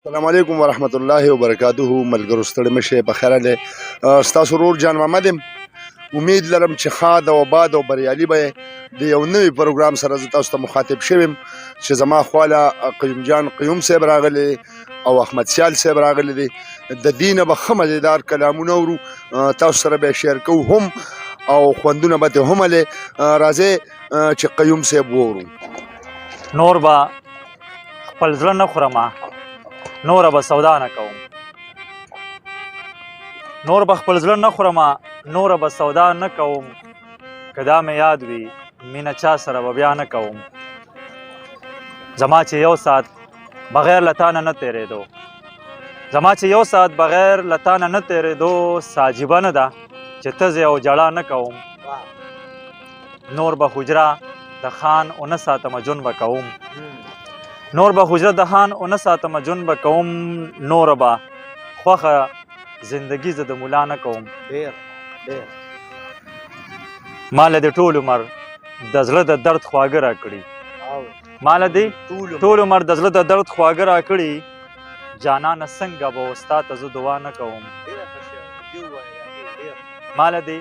السلام علیکم ورحمت الله وبرکاته. ملګرو ستړي مشه په خیر له ستاسو ورور جان محمد یم. امید لرم چې ښاد او آباد او بریالي به د یو نوي پروګرام سره زه تاسو ته مخاطب شویم چې زما خواله قیوم جان قیوم صاحب راغلی او احمد سیال صاحب راغلی دی. د دې نه به ښه مزېدار کلامونه اورو، تاسو سره به یې شیر کوو هم او خوندونه به ترې هم هلې. راځئ چې قیوم صاحب وورو. نور به خپل زړه نه خورمه، نوره به سودا نه کوم. نور به خپل زړه نه خورمه، نوره به سودا نه کوم. که دا مې یاد وي مینه چا سره به بیا نه کوم. زما چې یو ساعت بغیر له تا نه تېرېدو، زما چې یو ساعت بغیر له تا نه تېرېدو، ساجیبه نه ده چې تزې او جړا نه کوم. نور به حجره د خان ونه ساتمه جون به کوم. نور به حجره د خان ونه ساتمه جون به کوم. نور به خوښه زندگی زه د ملا نه کوم. ما له دې ټول عمر د زړه د درد خواږه راکړي، ما له دې ټول عمر د زړه د درد خواږه راکړي. جانانه څنګه به ستا ته زه دعا نه کوم. ما له دې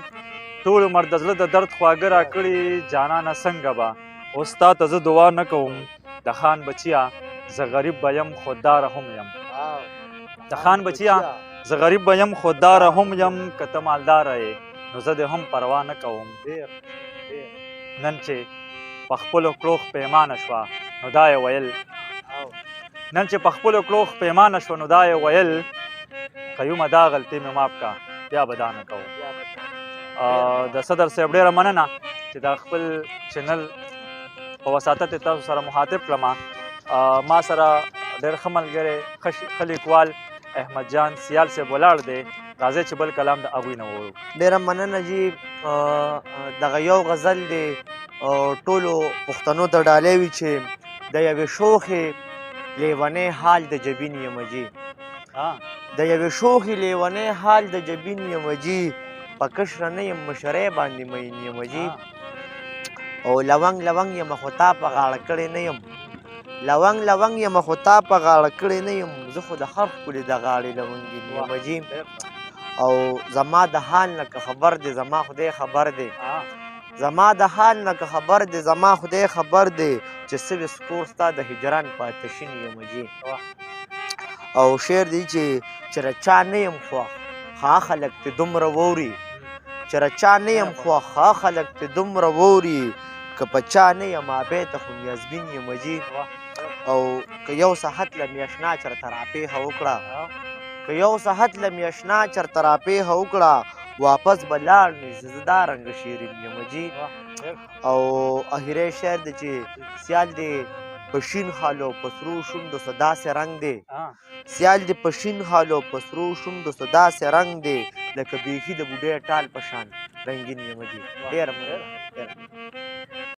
ټول عمر د زړه د درد خواږه راکړي. جانانه څنګه به ستا ته زه دعا نه کوم. د خان بچیا زه غریب به یم خودداره هم یم. د خان بچیا زه غریب به یم خودداره هم یم. که ته مالداره یې نو زه دې هم پروا نه کوم. نن چې په خپلو کړو پیمانه شوه نو دا یې ویل، نن چې په خپلو کړو پیمانه شوه نو دا یې ویل، قیومه دا غلطي مې ماف کا بیا به دا نه کوم. د صدر صاحب ډېره مننه چې دا خپل چینل په وساطت تاسو سره مخاطب کړم. ما سره ډېر ښه ملګری ښه لیکوال احمد جان سیال صاحب ولاړ دی. راځئ چې بل کلام د هغوی نه واورو. ډېره مننه جي. دغه یو غزل دی ټولو پښتنو ته ډالۍ وي چې د یوې شوخې لیونۍ حال د جبین یم جي. د یوې شوخې لیونۍ حال د جبین یم جي. په کشره نه یم مشرۍ باندې مین یم جي. او لونګ لونګ یم خو تا په غاړه کړی نه یم. لونګ لونګ یم خو تا په غاړه کړی نه یم. زه خو د خر ښکلې د غاړې لونګین یم جي. او زما د حال نه که خبر دی زما خدای خبر دی. زما د حال نه که خبر دی زما خدای خبر دی. چې سوي سکور ستا د هجران په آتشین یم جي. او شعر دی چې رچا نه یم خوښ ښه خلک ترې دومره ووري. چې رچا نه یم خوښ ښه خلک ترې دومره ووري. که په چا نه یم آبی ته خو نیازبین یم جي. او که یو صحت له مې اشنا چېرته راپېښه وکړه، که یو صحت له مې اشنا چېرته راپېښه وکړه، واپس به لاړ نو زه دا رنګه شیرین یم جي. او اخري شعر دی چې سیال دی په شین خالو په سرو شونډو څه داسې رنګ دی. سیال دی په شین خالو په سرو شونډو څه داسې رنګ دی. لکه بیخي د بوډۍ ټال په شان رنګین یم جي. ډېره مننه.